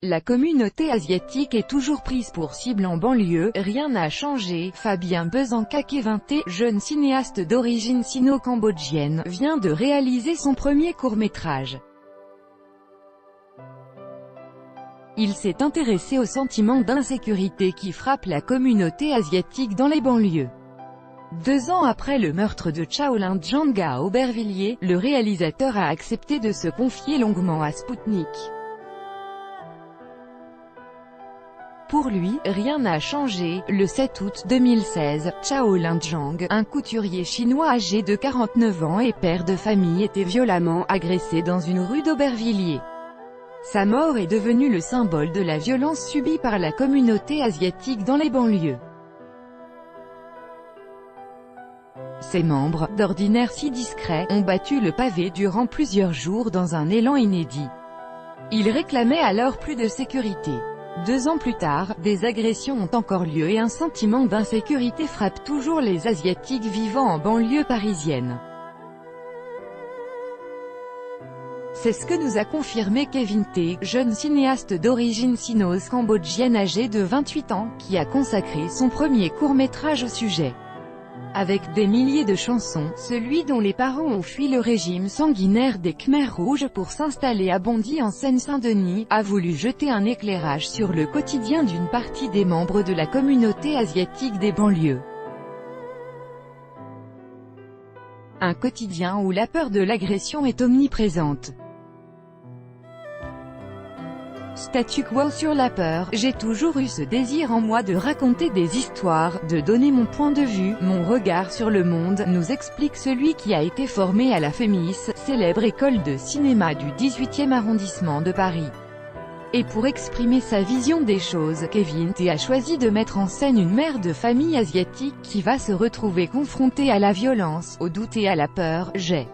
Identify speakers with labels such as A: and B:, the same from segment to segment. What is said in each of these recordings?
A: La communauté asiatique est toujours prise pour cible en banlieue, rien n'a changé. Fabien Besançac-Kévinté, jeune cinéaste d'origine sino-cambodgienne, vient de réaliser son premier court-métrage. Il s'est intéressé au sentiment d'insécurité qui frappe la communauté asiatique dans les banlieues. 2 ans après le meurtre de Shaolin Zhang à Aubervilliers, le réalisateur a accepté de se confier longuement à Sputnik. Pour lui, rien n'a changé. Le 7 août 2016, Shaolin Zhang, un couturier chinois âgé de 49 ans et père de famille, était violemment agressé dans une rue d'Aubervilliers. Sa mort est devenue le symbole de la violence subie par la communauté asiatique dans les banlieues. Ses membres, d'ordinaire si discrets, ont battu le pavé durant plusieurs jours dans un élan inédit. Ils réclamaient alors plus de sécurité. 2 ans plus tard, des agressions ont encore lieu et un sentiment d'insécurité frappe toujours les Asiatiques vivant en banlieue parisienne. C'est ce que nous a confirmé Kévinté, jeune cinéaste d'origine sino-cambodgienne âgé de 28 ans, qui a consacré son premier court-métrage au sujet. Avec des milliers de chansons, celui dont les parents ont fui le régime sanguinaire des Khmers rouges pour s'installer à Bondy en Seine-Saint-Denis, a voulu jeter un éclairage sur le quotidien d'une partie des membres de la communauté asiatique des banlieues. Un quotidien où la peur de l'agression est omniprésente. Statu quo sur la peur, j'ai toujours eu ce désir en moi de raconter des histoires, de donner mon point de vue, mon regard sur le monde, nous explique celui qui a été formé à la FEMIS, célèbre école de cinéma du 18e arrondissement de Paris. Et pour exprimer sa vision des choses, Kévinté a choisi de mettre en scène une mère de famille asiatique qui va se retrouver confrontée à la violence, au doute et à la peur. J'ai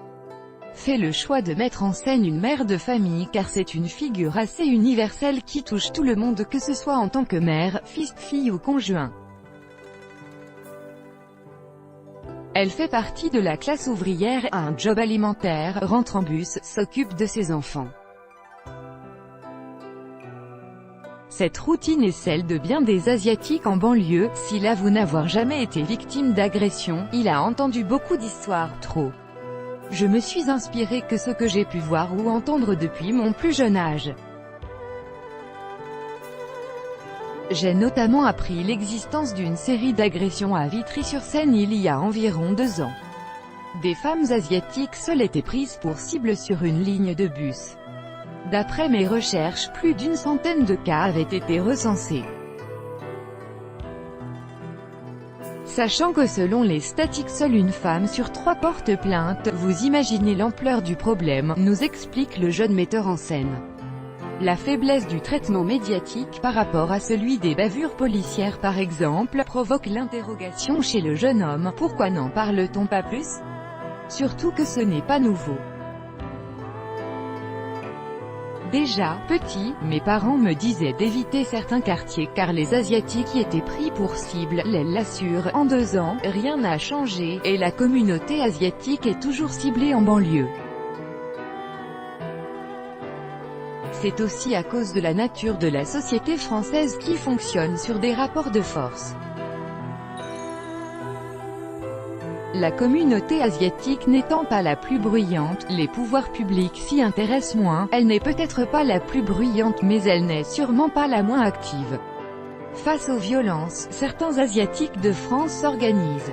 A: fait le choix de mettre en scène une mère de famille car c'est une figure assez universelle qui touche tout le monde, que ce soit en tant que mère, fils, fille ou conjoint. Elle fait partie de la classe ouvrière, a un job alimentaire, rentre en bus, s'occupe de ses enfants. Cette routine est celle de bien des Asiatiques en banlieue. S'il avoue n'avoir jamais été victime d'agression, il a entendu beaucoup d'histoires, trop. Je me suis inspiré que ce que j'ai pu voir ou entendre depuis mon plus jeune âge. J'ai notamment appris l'existence d'une série d'agressions à Vitry-sur-Seine il y a environ 2 ans. Des femmes asiatiques seules étaient prises pour cible sur une ligne de bus. D'après mes recherches, plus d'une centaine de cas avaient été recensés. Sachant que selon les statistiques seule une femme sur 3 porte plainte, vous imaginez l'ampleur du problème, nous explique le jeune metteur en scène. La faiblesse du traitement médiatique par rapport à celui des bavures policières par exemple, provoque l'interrogation chez le jeune homme, pourquoi n'en parle-t-on pas plus? Surtout que ce n'est pas nouveau. Déjà, petit, mes parents me disaient d'éviter certains quartiers car les Asiatiques y étaient pris pour cible. Elle l'assure, en 2 ans, rien n'a changé, et la communauté asiatique est toujours ciblée en banlieue. C'est aussi à cause de la nature de la société française qui fonctionne sur des rapports de force. La communauté asiatique n'étant pas la plus bruyante, les pouvoirs publics s'y intéressent moins. Elle n'est peut-être pas la plus bruyante mais elle n'est sûrement pas la moins active. Face aux violences, certains Asiatiques de France s'organisent.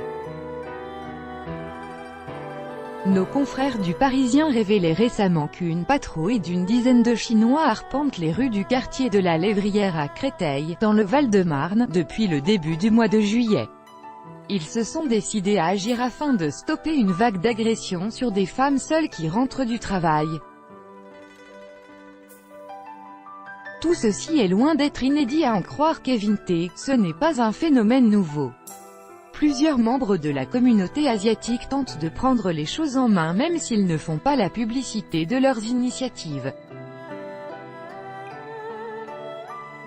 A: Nos confrères du Parisien révélaient récemment qu'une patrouille d'une dizaine de Chinois arpente les rues du quartier de la Lévrière à Créteil, dans le Val-de-Marne, depuis le début du mois de juillet. Ils se sont décidés à agir afin de stopper une vague d'agressions sur des femmes seules qui rentrent du travail. Tout ceci est loin d'être inédit à en croire Kévinté, ce n'est pas un phénomène nouveau. Plusieurs membres de la communauté asiatique tentent de prendre les choses en main même s'ils ne font pas la publicité de leurs initiatives.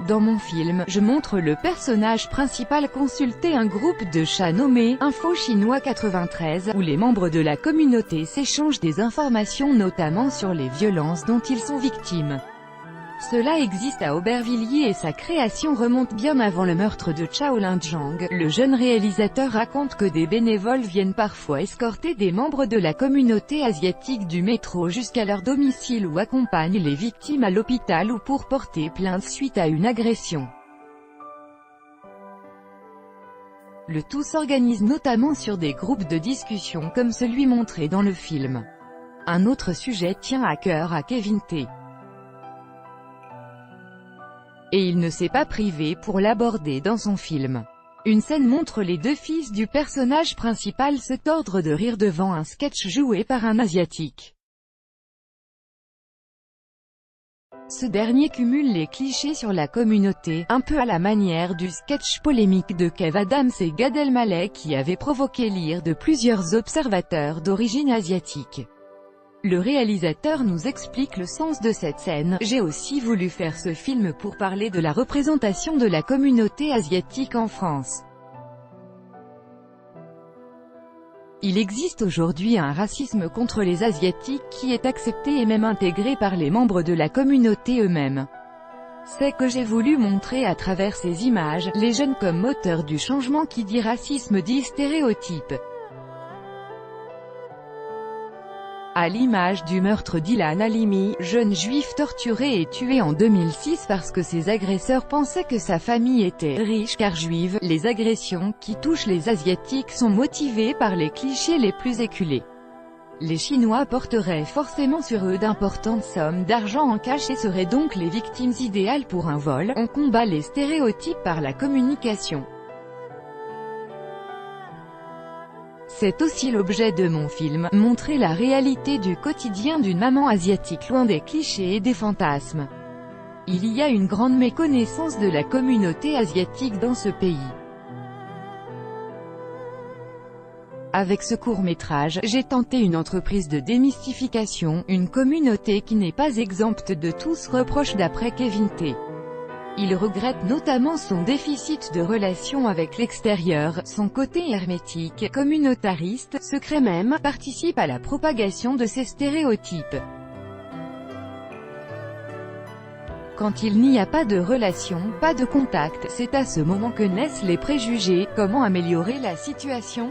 A: Dans mon film, je montre le personnage principal consulter un groupe de chats nommé Info Chinois 93, où les membres de la communauté s'échangent des informations notamment sur les violences dont ils sont victimes. Cela existe à Aubervilliers et sa création remonte bien avant le meurtre de Shaolin Zhang. Le jeune réalisateur raconte que des bénévoles viennent parfois escorter des membres de la communauté asiatique du métro jusqu'à leur domicile ou accompagnent les victimes à l'hôpital ou pour porter plainte suite à une agression. Le tout s'organise notamment sur des groupes de discussion comme celui montré dans le film. Un autre sujet tient à cœur à Kevin T. Et il ne s'est pas privé pour l'aborder dans son film. Une scène montre les deux fils du personnage principal se tordre de rire devant un sketch joué par un Asiatique. Ce dernier cumule les clichés sur la communauté, un peu à la manière du sketch polémique de Kev Adams et Gad Elmaleh qui avait provoqué l'ire de plusieurs observateurs d'origine asiatique. Le réalisateur nous explique le sens de cette scène. J'ai aussi voulu faire ce film pour parler de la représentation de la communauté asiatique en France. Il existe aujourd'hui un racisme contre les Asiatiques qui est accepté et même intégré par les membres de la communauté eux-mêmes. C'est que j'ai voulu montrer à travers ces images, les jeunes comme moteurs du changement qui dit racisme dit stéréotype. À l'image du meurtre d'Ilan Halimi, jeune juif torturé et tué en 2006 parce que ses agresseurs pensaient que sa famille était riche car juive, les agressions qui touchent les Asiatiques sont motivées par les clichés les plus éculés. Les Chinois porteraient forcément sur eux d'importantes sommes d'argent en cash et seraient donc les victimes idéales pour un vol. On combat les stéréotypes par la communication. C'est aussi l'objet de mon film, montrer la réalité du quotidien d'une maman asiatique loin des clichés et des fantasmes. Il y a une grande méconnaissance de la communauté asiatique dans ce pays. Avec ce court-métrage, j'ai tenté une entreprise de démystification, une communauté qui n'est pas exempte de tous reproches d'après Kevin T. Il regrette notamment son déficit de relation avec l'extérieur, son côté hermétique, communautariste, secret même, participe à la propagation de ces stéréotypes. Quand il n'y a pas de relation, pas de contact, c'est à ce moment que naissent les préjugés. Comment améliorer la situation ?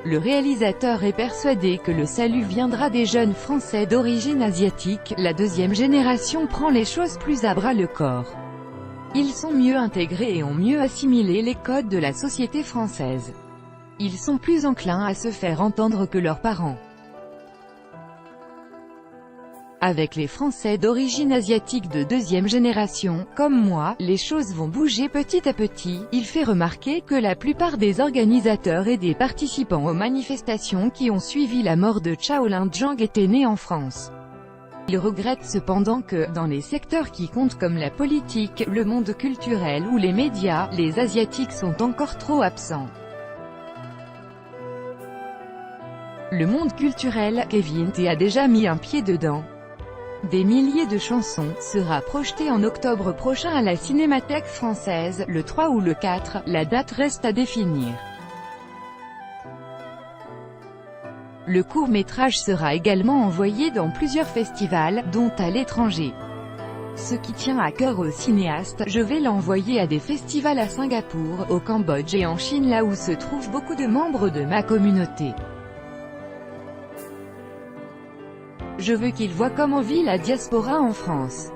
A: Le réalisateur est persuadé que le salut viendra des jeunes Français d'origine asiatique. La deuxième génération prend les choses plus à bras le corps. Ils sont mieux intégrés et ont mieux assimilé les codes de la société française. Ils sont plus enclins à se faire entendre que leurs parents. Avec les Français d'origine asiatique de deuxième génération, comme moi, les choses vont bouger petit à petit. Il fait remarquer que la plupart des organisateurs et des participants aux manifestations qui ont suivi la mort de Shaolin Zhang étaient nés en France. Il regrette cependant que, dans les secteurs qui comptent comme la politique, le monde culturel ou les médias, les Asiatiques sont encore trop absents. Le monde culturel, Kevin T a déjà mis un pied dedans. Des milliers de chansons sera projeté en octobre prochain à la Cinémathèque française, le 3 ou le 4, la date reste à définir. Le court-métrage sera également envoyé dans plusieurs festivals, dont à l'étranger. Ce qui tient à cœur au cinéaste, je vais l'envoyer à des festivals à Singapour, au Cambodge et en Chine là où se trouvent beaucoup de membres de ma communauté. Je veux qu'il voit comment vit la diaspora en France.